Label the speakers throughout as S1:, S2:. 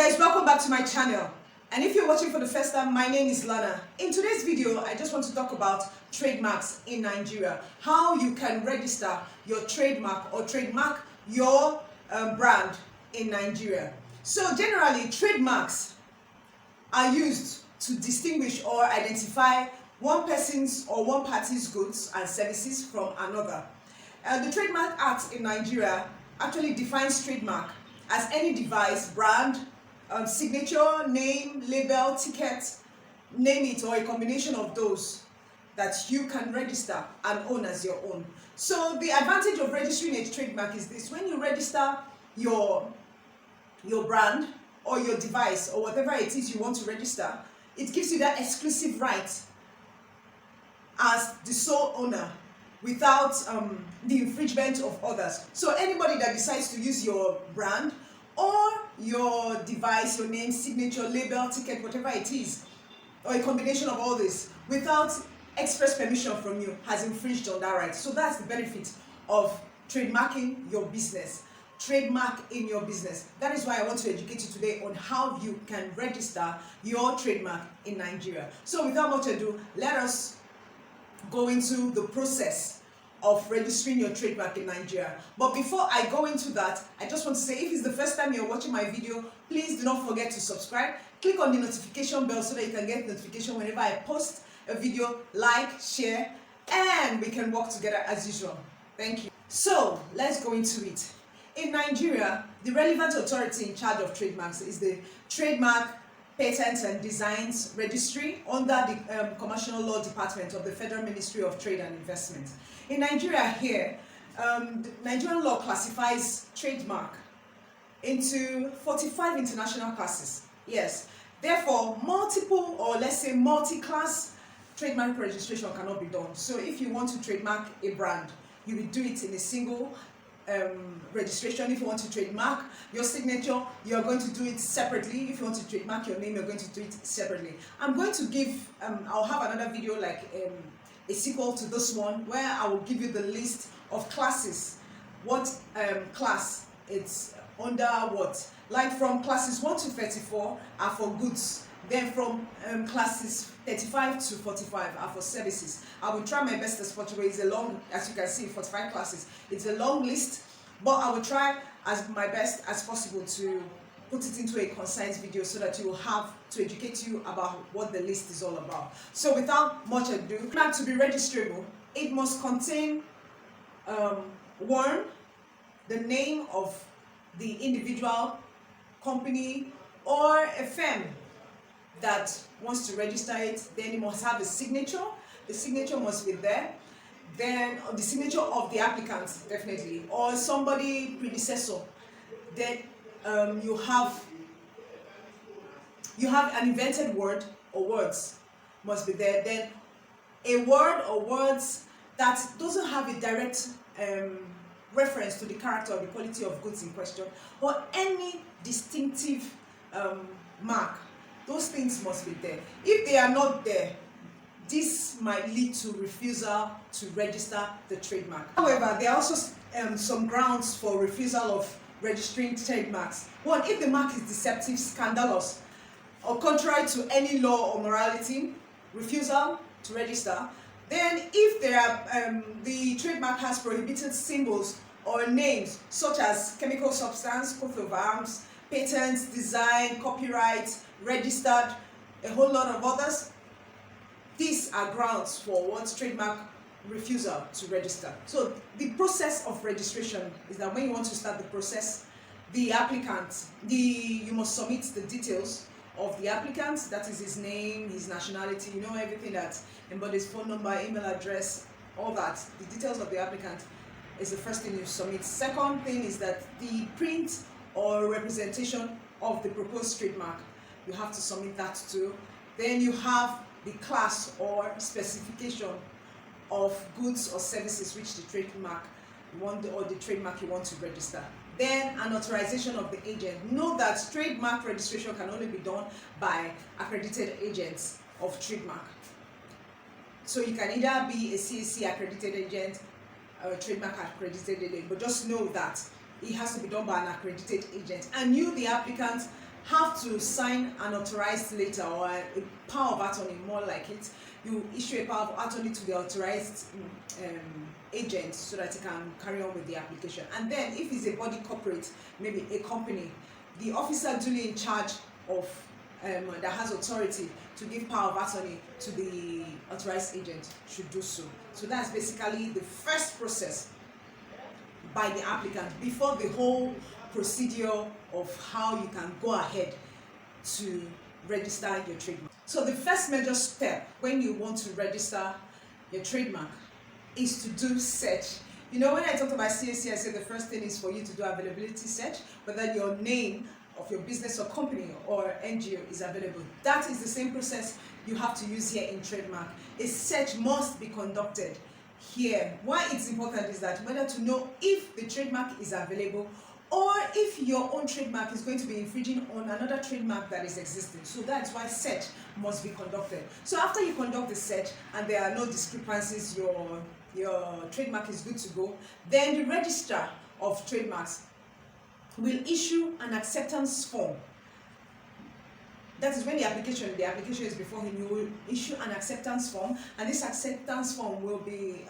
S1: guys, welcome back to my channel. And if you're watching for the first time, my name is Lana. In today's video, I just want to talk about trademarks in Nigeria. How you can register your trademark or trademark your brand in Nigeria. So generally, trademarks are used to distinguish or identify one person's or one party's goods and services from another. The Trademark Act in Nigeria actually defines trademark as any device, brand, signature, name, label, ticket, name it, or a combination of those that you can register and own as your own. So the advantage of registering a trademark is this: when you register your brand or your device or whatever it is you want to register, it gives you that exclusive right as the sole owner without the infringement of others. So anybody that decides to use your brand or your device, your name, signature, label, ticket, whatever it is, or a combination of all this, without express permission from you, has infringed on that right. So that's the benefit of trademarking your business. Trademark in your business. That is why I want to educate you today on how you can register your trademark in Nigeria. So without much ado, let us go into the process of registering your trademark in Nigeria. But before I go into that, I just want to say, if it's the first time you're watching my video, please do not forget to subscribe. Click on the notification bell so that you can get notification whenever I post a video. Like, share, and we can work together as usual. Thank you. So let's go into it. In Nigeria, the relevant authority in charge of trademarks is the Trademark, Patents and Designs Registry under the Commercial Law Department of the Federal Ministry of Trade and Investment. In Nigeria here, the Nigerian law classifies trademark into 45 international classes. Yes, therefore multiple, or let's say multi-class trademark registration cannot be done. So if you want to trademark a brand, you will do it in a single registration. If you want to trademark your signature, you're going to do it separately. If you want to trademark your name, you're going to do it separately. I'm going to give, I'll have another video like a sequel to this one, where I will give you the list of classes, what class it's under what. Like from classes 1 to 34 are for goods. Then from classes 35 to 45 are for services. I will try my best as possible. It's a long, as you can see, 45 classes. It's a long list, but I will try as my best as possible to put it into a concise video so that you will have to educate you about what the list is all about. So without much ado, to be registrable, it must contain one, the name of the individual, company, or a firm that wants to register it. Then it must have a signature. The signature must be there. Then the signature of the applicant, definitely, or somebody predecessor. Then you have an invented word or words must be there. Then a word or words that doesn't have a direct reference to the character or the quality of goods in question, or any distinctive mark. Those things must be there. If they are not there, this might lead to refusal to register the trademark. However, there are also some grounds for refusal of registering trademarks. One, if the mark is deceptive, scandalous, or contrary to any law or morality, refusal to register. Then if there are, the trademark has prohibited symbols or names such as chemical substance, coat of arms, patents, design, copyright, registered, a whole lot of others, these are grounds for what trademark refusal to register. So the process of registration is that when you want to start the process, the applicant, you must submit the details of the applicant, that is his name, his nationality, you know, everything that embodies phone number, email address, all that. The details of the applicant is the first thing you submit. Second thing is that the print or representation of the proposed trademark, you have to submit that too. Then you have the class or specification of goods or services which the trademark you want, or the trademark you want to register. Then an authorization of the agent. Note that trademark registration can only be done by accredited agents of trademark. So you can either be a CAC accredited agent or a trademark accredited agent, but just know that it has to be done by an accredited agent. And you, the applicant, have to sign an authorized letter or a power of attorney, more like it. You issue a power of attorney to the authorized agent so that he can carry on with the application. And then if it's a body corporate, maybe a company, the officer duly in charge of that has authority to give power of attorney to the authorized agent should do so. So that's basically the first process by the applicant before the whole procedure of how you can go ahead to register your trademark. So the first major step when you want to register your trademark is to do search. You know, when I talked about CAC, I said the first thing is for you to do availability search, whether your name of your business or company or NGO is available. That is the same process you have to use here in trademark. A search must be conducted here. Why it's important is that whether to know if the trademark is available or if your own trademark is going to be infringing on another trademark that is existing. So that's why search must be conducted. So after you conduct the search and there are no discrepancies, your trademark is good to go, then the registrar of trademarks will issue an acceptance form. That is when the application is before him. You will issue an acceptance form, and this acceptance form will be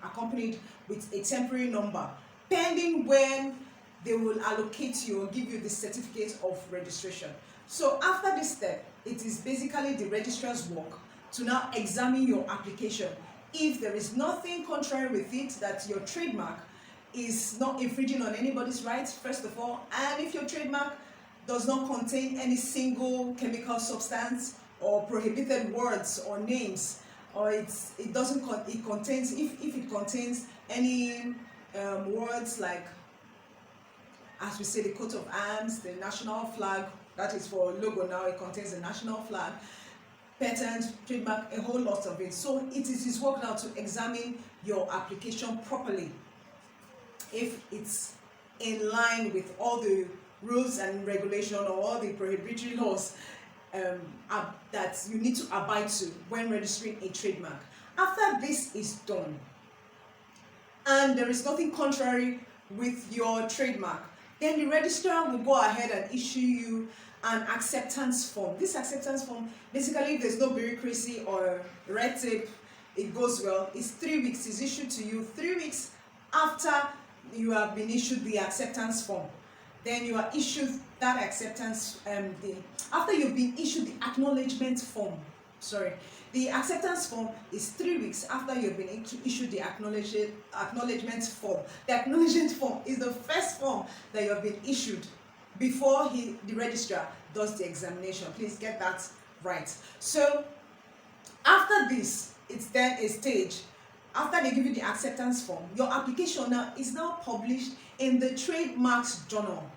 S1: accompanied with a temporary number, pending when they will allocate you or give you the certificate of registration. So after this step, it is basically the registrar's work to now examine your application. If there is nothing contrary with it, that your trademark is not infringing on anybody's rights, first of all, and if your trademark does not contain any single chemical substance or prohibited words or names, or it contains any words like, as we say, the coat of arms, the national flag, that is for logo now, it contains the national flag, patent, trademark, a whole lot of it. So it is his work now to examine your application properly, if it's in line with all the rules and regulation or all the prohibitory laws that you need to abide to when registering a trademark. After this is done, and there is nothing contrary with your trademark, then the registrar will go ahead and issue you an acceptance form. This acceptance form, basically, if there's no bureaucracy or red tape, it goes well. It's 3 weeks. It's issued to you 3 weeks after you have been issued the acceptance form. Then you are issued that acceptance, after you've been issued the acknowledgement form. The acceptance form is 3 weeks after you've been issued the acknowledgement form. The acknowledgement form is the first form that you have been issued before the registrar does the examination. Please get that right. So after this, it's then a stage. After they give you the acceptance form, your application now is now published in the Trademarks Journal.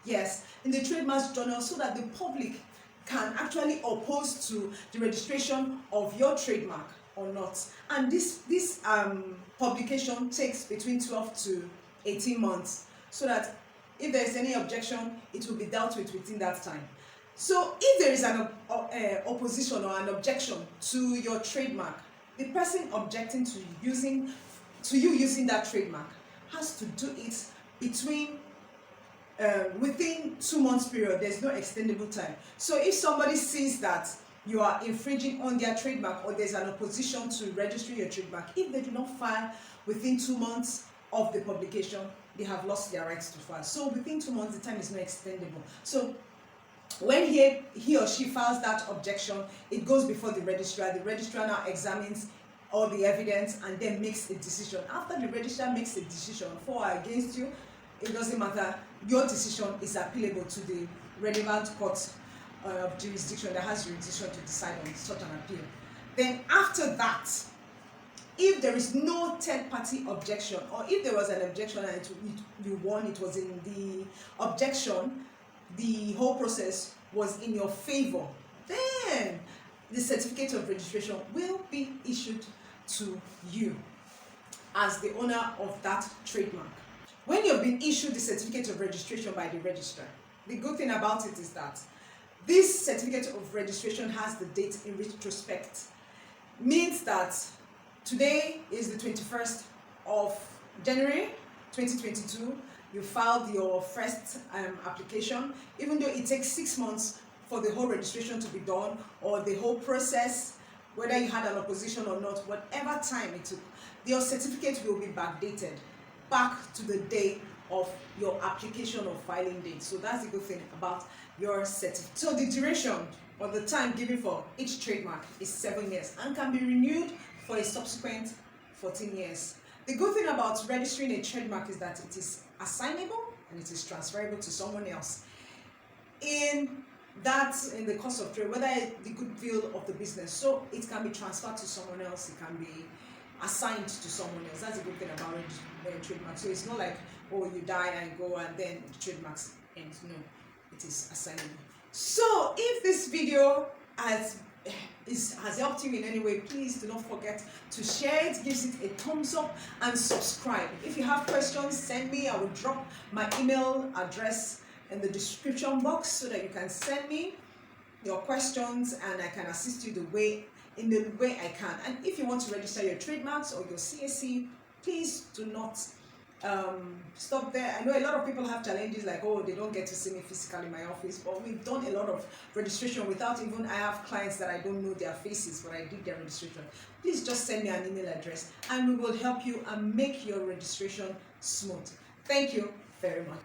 S1: Yes, in the Trademarks Journal, so that the public can actually oppose to the registration of your trademark or not. And this publication takes between 12 to 18 months, so that if there is any objection, it will be dealt with within that time. So if there is an opposition or an objection to your trademark, the person objecting to you using that trademark has to do it within 2 months period. There's no extendable time. So if somebody sees that you are infringing on their trademark, or there's an opposition to registering your trademark, if they do not file within 2 months of the publication, they have lost their rights to file. So within 2 months, the time is not extendable. So when he or she files that objection, it goes before the registrar. The registrar now examines all the evidence and then makes a decision. After the registrar makes a decision for or against you, it doesn't matter. Your decision is appealable to the relevant court of jurisdiction that has jurisdiction to decide on such an appeal. Then after that, if there is no third-party objection, or if there was an objection and you won, it was in the objection, the whole process was in your favor, then the certificate of registration will be issued to you as the owner of that trademark. When you've been issued the certificate of registration by the registrar, the good thing about it is that this certificate of registration has the date in retrospect. Means that today is the 21st of January 2022. you filed your first application, even though it takes 6 months for the whole registration to be done, or the whole process, whether you had an opposition or not, whatever time it took, your certificate will be backdated back to the day of your application or filing date. So that's the good thing about your certificate. So the duration or the time given for each trademark is 7 years and can be renewed for a subsequent 14 years. The good thing about registering a trademark is that it is assignable and it is transferable to someone else. In the course of trade, whether the goodwill of the business, so it can be transferred to someone else, it can be assigned to someone else. That's a good thing about trademark. So it's not like, oh, you die and go and then the trademarks end. No, it is assignable. So if this video has helped you in any way, please do not forget to share it, gives it a thumbs up, and subscribe. If you have questions, send me. I will drop my email address in the description box so that you can send me your questions and I can assist you in the way I can. And if you want to register your trademarks or your CAC, please do not stop there. I know a lot of people have challenges like, oh, they don't get to see me physically in my office, but we've done a lot of registration without even, I have clients that I don't know their faces, but I did their registration. Please just send me an email address and we will help you and make your registration smooth. Thank you very much.